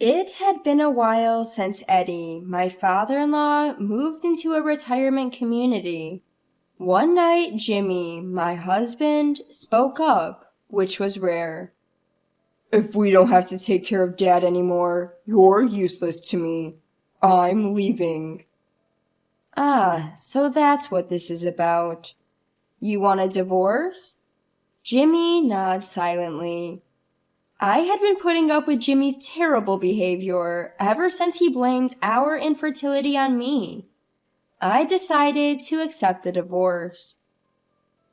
It had been a while since Eddie, my father-in-law, moved into a retirement community. One night, Jimmy, my husband, spoke up, which was rare. If we don't have to take care of Dad anymore, you're useless to me. I'm leaving. Ah, so that's what this is about. You want a divorce? Jimmy nods silently. I had been putting up with Jimmy's terrible behavior ever since he blamed our infertility on me. I decided to accept the divorce.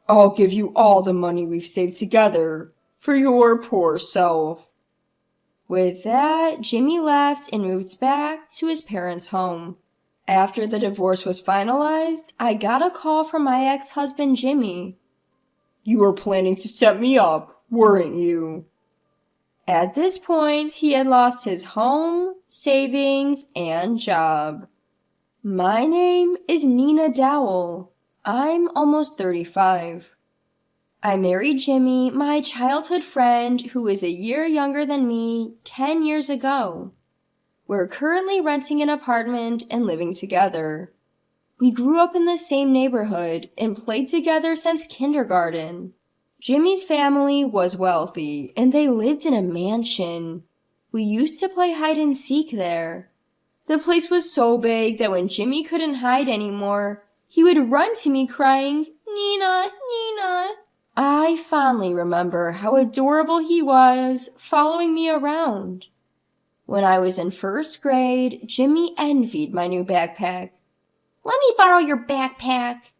I'll give you all the money we've saved together for your poor self. With that, Jimmy left and moved back to his parents' home. After the divorce was finalized, I got a call from my ex-husband Jimmy. You were planning to set me up, weren't you? At this point, he had lost his home, savings, and job. My name is Nina Dowell. I'm almost 35. I married Jimmy, my childhood friend who is a year younger than me, 10 years ago. We're currently renting an apartment and living together. We grew up in the same neighborhood and played together since kindergarten. Jimmy's family was wealthy, and they lived in a mansion. We used to play hide and seek there. The place was so big that when Jimmy couldn't hide anymore, he would run to me crying, "Nina, Nina." I fondly remember how adorable he was, following me around. When I was in first grade, Jimmy envied my new backpack. "Let me borrow your backpack."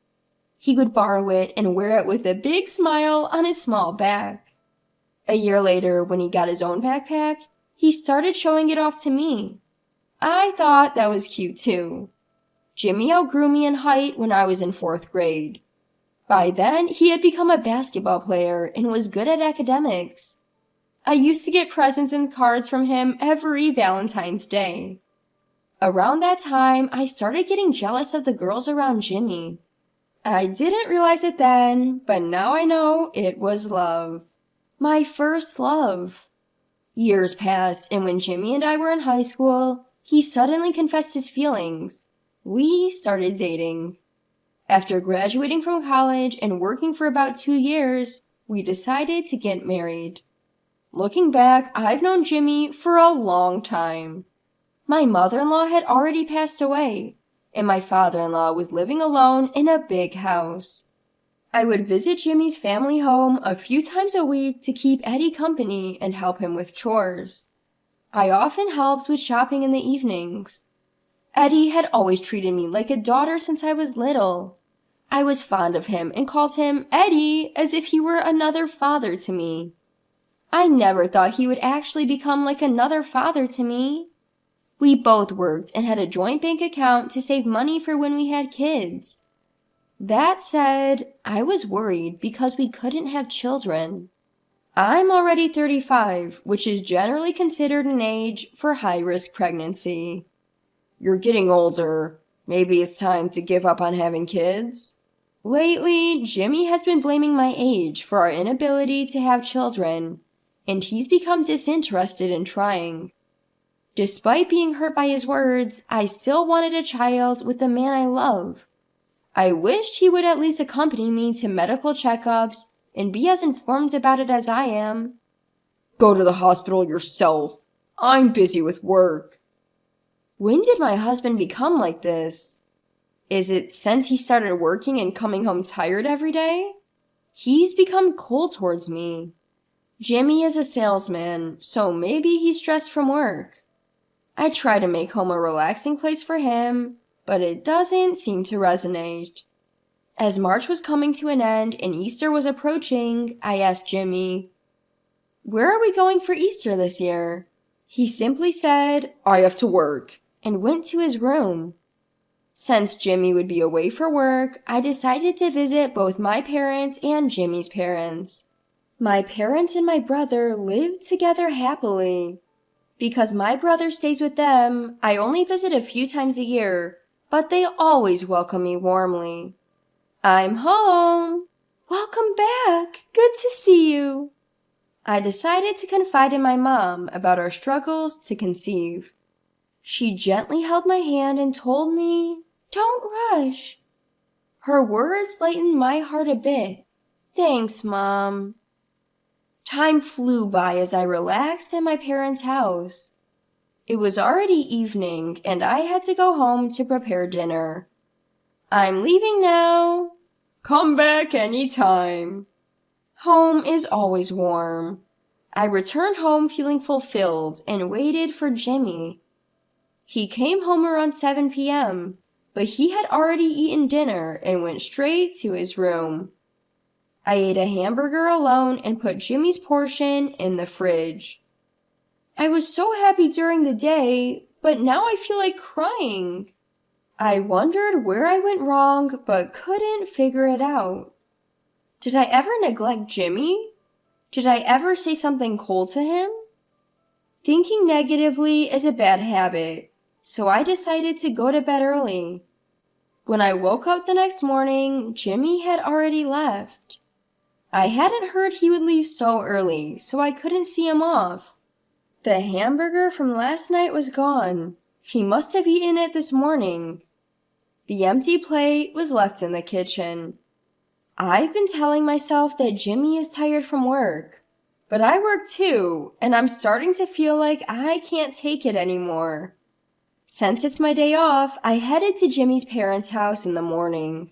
He would borrow it and wear it with a big smile on his small back. A year later, when he got his own backpack, he started showing it off to me. I thought that was cute too. Jimmy outgrew me in height when I was in fourth grade. By then, he had become a basketball player and was good at academics. I used to get presents and cards from him every Valentine's Day. Around that time, I started getting jealous of the girls around Jimmy. I didn't realize it then, but now I know it was love. My first love. Years passed, and when Jimmy and I were in high school, he suddenly confessed his feelings. We started dating. After graduating from college and working for about 2 years, we decided to get married. Looking back, I've known Jimmy for a long time. My mother-in-law had already passed away, and my father-in-law was living alone in a big house. I would visit Jimmy's family home a few times a week to keep Eddie company and help him with chores. I often helped with shopping in the evenings. Eddie had always treated me like a daughter since I was little. I was fond of him and called him Eddie as if he were another father to me. I never thought he would actually become like another father to me. We both worked and had a joint bank account to save money for when we had kids. That said, I was worried because we couldn't have children. I'm already 35, which is generally considered an age for high-risk pregnancy. You're getting older. Maybe it's time to give up on having kids? Lately, Jimmy has been blaming my age for our inability to have children, and he's become disinterested in trying. Despite being hurt by his words, I still wanted a child with the man I love. I wished he would at least accompany me to medical checkups and be as informed about it as I am. Go to the hospital yourself. I'm busy with work. When did my husband become like this? Is it since he started working and coming home tired every day? He's become cold towards me. Jimmy is a salesman, so maybe he's stressed from work. I try to make home a relaxing place for him, but it doesn't seem to resonate. As March was coming to an end and Easter was approaching, I asked Jimmy, "Where are we going for Easter this year?" He simply said, "I have to work," and went to his room. Since Jimmy would be away for work, I decided to visit both my parents and Jimmy's parents. My parents and my brother lived together happily. Because my brother stays with them, I only visit a few times a year, but they always welcome me warmly. "I'm home." "Welcome back. Good to see you." I decided to confide in my mom about our struggles to conceive. She gently held my hand and told me, "Don't rush." Her words lightened my heart a bit. Thanks, Mom. Time flew by as I relaxed at my parents' house. It was already evening, and I had to go home to prepare dinner. I'm leaving now. Come back anytime. Home is always warm. I returned home feeling fulfilled and waited for Jimmy. He came home around 7 p.m., but he had already eaten dinner and went straight to his room. I ate a hamburger alone and put Jimmy's portion in the fridge. I was so happy during the day, but now I feel like crying. I wondered where I went wrong, but couldn't figure it out. Did I ever neglect Jimmy? Did I ever say something cold to him? Thinking negatively is a bad habit, so I decided to go to bed early. When I woke up the next morning, Jimmy had already left. I hadn't heard he would leave so early, so I couldn't see him off. The hamburger from last night was gone. He must have eaten it this morning. The empty plate was left in the kitchen. I've been telling myself that Jimmy is tired from work, but I work too, and I'm starting to feel like I can't take it anymore. Since it's my day off, I headed to Jimmy's parents' house in the morning.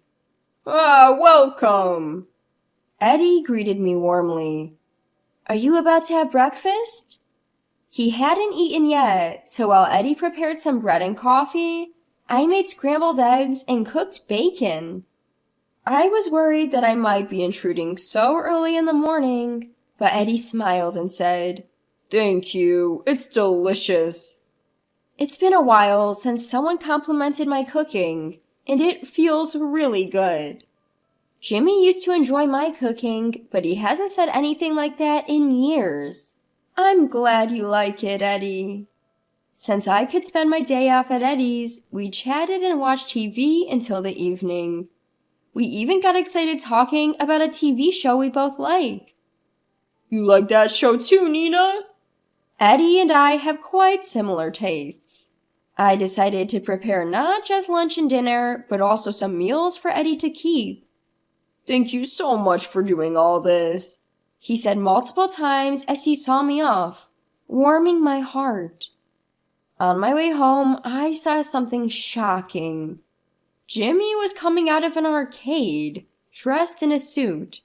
Welcome! Eddie greeted me warmly. Are you about to have breakfast? He hadn't eaten yet, so while Eddie prepared some bread and coffee, I made scrambled eggs and cooked bacon. I was worried that I might be intruding so early in the morning, but Eddie smiled and said, "Thank you, it's delicious." It's been a while since someone complimented my cooking, and it feels really good. Jimmy used to enjoy my cooking, but he hasn't said anything like that in years. I'm glad you like it, Eddie. Since I could spend my day off at Eddie's, we chatted and watched TV until the evening. We even got excited talking about a TV show we both like. You like that show too, Nina? Eddie and I have quite similar tastes. I decided to prepare not just lunch and dinner, but also some meals for Eddie to keep. Thank you so much for doing all this, he said multiple times as he saw me off, warming my heart. On my way home, I saw something shocking. Jimmy was coming out of an arcade, dressed in a suit.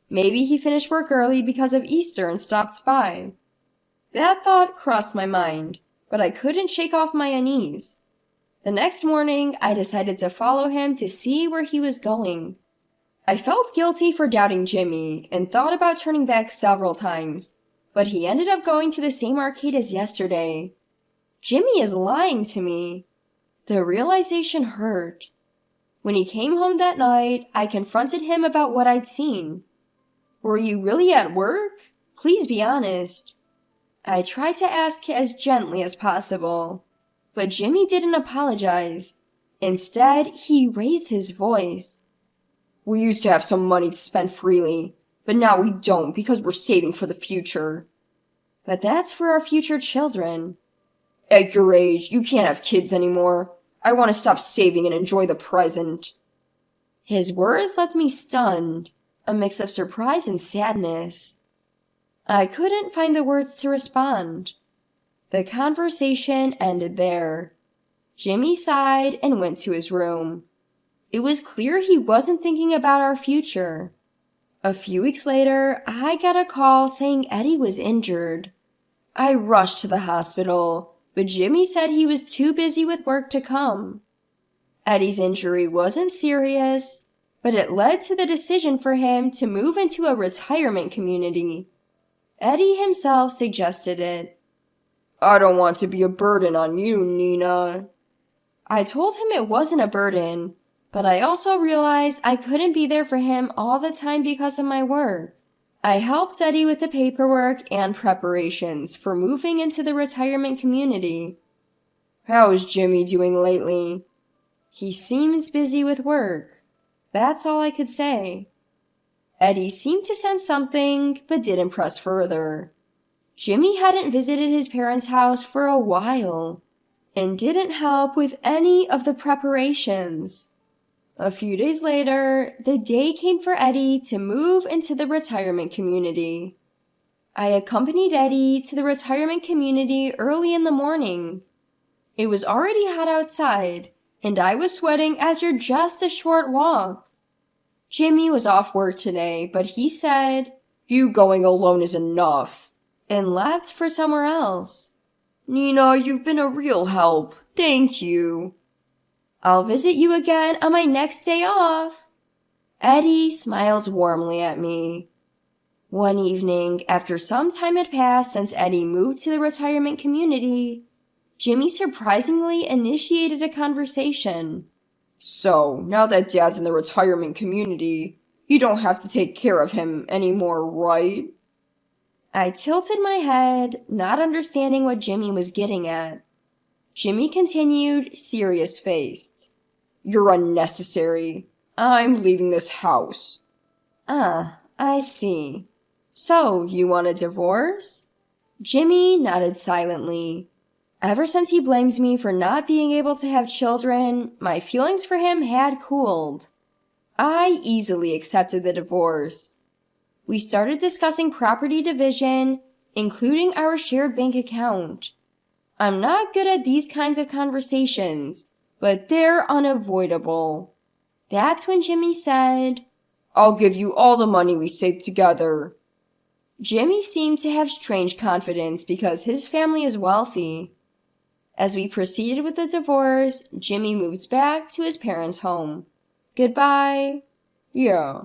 Maybe he finished work early because of Easter and stopped by. That thought crossed my mind, but I couldn't shake off my unease. The next morning, I decided to follow him to see where he was going. I felt guilty for doubting Jimmy and thought about turning back several times, but he ended up going to the same arcade as yesterday. Jimmy is lying to me. The realization hurt. When he came home that night, I confronted him about what I'd seen. Were you really at work? Please be honest. I tried to ask as gently as possible, but Jimmy didn't apologize. Instead, he raised his voice. We used to have some money to spend freely, but now we don't because we're saving for the future. But that's for our future children. At your age, you can't have kids anymore. I want to stop saving and enjoy the present. His words left me stunned, a mix of surprise and sadness. I couldn't find the words to respond. The conversation ended there. Jimmy sighed and went to his room. It was clear he wasn't thinking about our future. A few weeks later, I got a call saying Eddie was injured. I rushed to the hospital, but Jimmy said he was too busy with work to come. Eddie's injury wasn't serious, but it led to the decision for him to move into a retirement community. Eddie himself suggested it. I don't want to be a burden on you, Nina. I told him it wasn't a burden, but I also realized I couldn't be there for him all the time because of my work. I helped Eddie with the paperwork and preparations for moving into the retirement community. How is Jimmy doing lately? He seems busy with work. That's all I could say. Eddie seemed to sense something, but didn't press further. Jimmy hadn't visited his parents' house for a while, and didn't help with any of the preparations. A few days later, the day came for Eddie to move into the retirement community. I accompanied Eddie to the retirement community early in the morning. It was already hot outside, and I was sweating after just a short walk. Jimmy was off work today, but he said, "You going alone is enough," and left for somewhere else. "Nina, you've been a real help. Thank you." "I'll visit you again on my next day off." Eddie smiled warmly at me. One evening, after some time had passed since Eddie moved to the retirement community, Jimmy surprisingly initiated a conversation. "So, now that Dad's in the retirement community, you don't have to take care of him anymore, right?" I tilted my head, not understanding what Jimmy was getting at. Jimmy continued, serious-faced. "You're unnecessary. I'm leaving this house." I see. So, you want a divorce? Jimmy nodded silently. Ever since he blamed me for not being able to have children, my feelings for him had cooled. I easily accepted the divorce. We started discussing property division, including our shared bank account. I'm not good at these kinds of conversations, but they're unavoidable. That's when Jimmy said, "I'll give you all the money we saved together." Jimmy seemed to have strange confidence because his family is wealthy. As we proceeded with the divorce, Jimmy moved back to his parents' home. Goodbye. Yeah.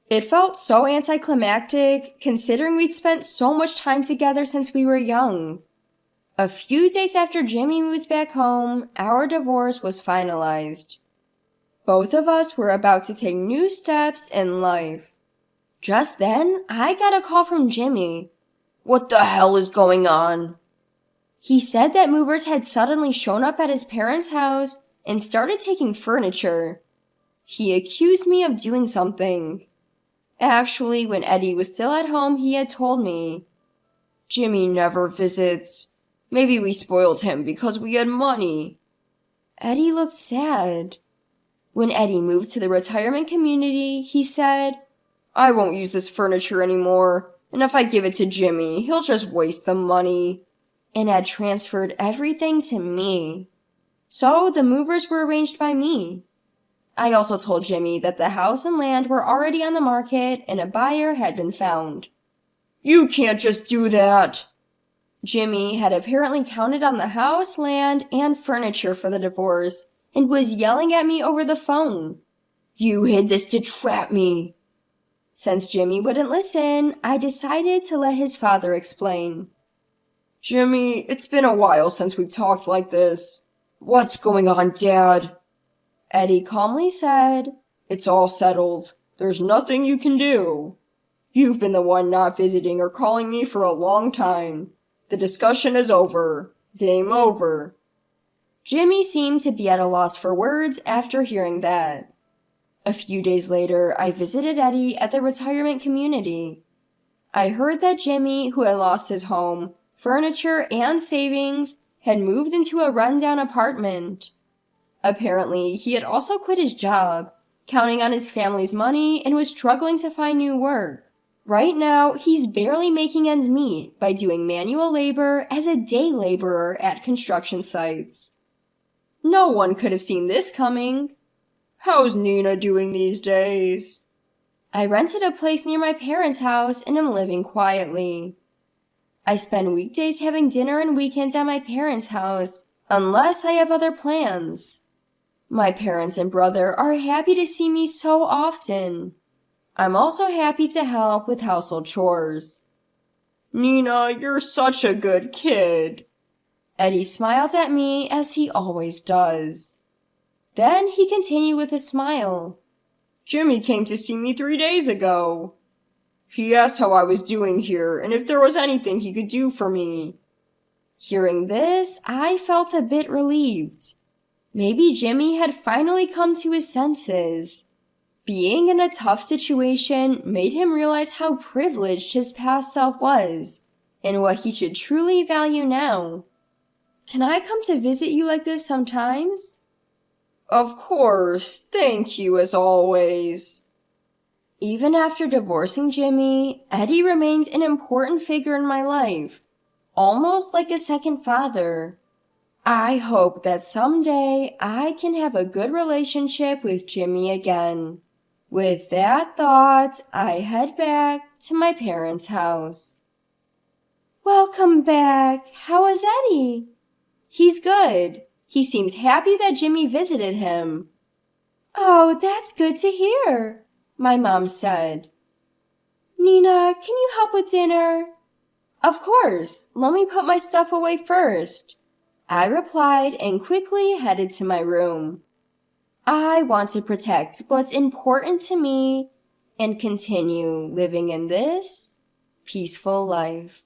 It felt so anticlimactic, considering we'd spent so much time together since we were young. A few days after Jimmy moved back home, our divorce was finalized. Both of us were about to take new steps in life. Just then, I got a call from Jimmy. "What the hell is going on?" He said that movers had suddenly shown up at his parents' house and started taking furniture. He accused me of doing something. Actually, when Eddie was still at home, he had told me. "Jimmy never visits. Maybe we spoiled him because we had money." Eddie looked sad. When Eddie moved to the retirement community, he said, "I won't use this furniture anymore, and if I give it to Jimmy, he'll just waste the money," and had transferred everything to me. So the movers were arranged by me. I also told Jimmy that the house and land were already on the market and a buyer had been found. "You can't just do that." Jimmy had apparently counted on the house, land, and furniture for the divorce and was yelling at me over the phone. "You hid this to trap me." Since Jimmy wouldn't listen, I decided to let his father explain. "Jimmy, it's been a while since we've talked like this. What's going on, Dad?" Eddie calmly said, "It's all settled. There's nothing you can do. You've been the one not visiting or calling me for a long time. The discussion is over. Game over." Jimmy seemed to be at a loss for words after hearing that. A few days later, I visited Eddie at the retirement community. I heard that Jimmy, who had lost his home, furniture, and savings, had moved into a rundown apartment. Apparently, he had also quit his job, counting on his family's money, and was struggling to find new work. Right now, he's barely making ends meet by doing manual labor as a day laborer at construction sites. No one could have seen this coming. "How's Nina doing these days?" I rented a place near my parents' house and am living quietly. I spend weekdays having dinner and weekends at my parents' house, unless I have other plans. My parents and brother are happy to see me so often. I'm also happy to help with household chores. "Nina, you're such a good kid." Eddie smiled at me as he always does. Then he continued with a smile. "Jimmy came to see me 3 days ago. He asked how I was doing here and if there was anything he could do for me." Hearing this, I felt a bit relieved. Maybe Jimmy had finally come to his senses. Being in a tough situation made him realize how privileged his past self was and what he should truly value now. Can I come to visit you like this sometimes? Of course, thank you as always. Even after divorcing Jimmy, Eddie remains an important figure in my life, almost like a second father. I hope that someday I can have a good relationship with Jimmy again. With that thought, I head back to my parents' house. Welcome back. How is Eddie? He's good. He seems happy that Jimmy visited him. Oh, that's good to hear, my mom said. Nina, can you help with dinner? Of course. Let me put my stuff away first, I replied and quickly headed to my room. I want to protect what's important to me and continue living in this peaceful life.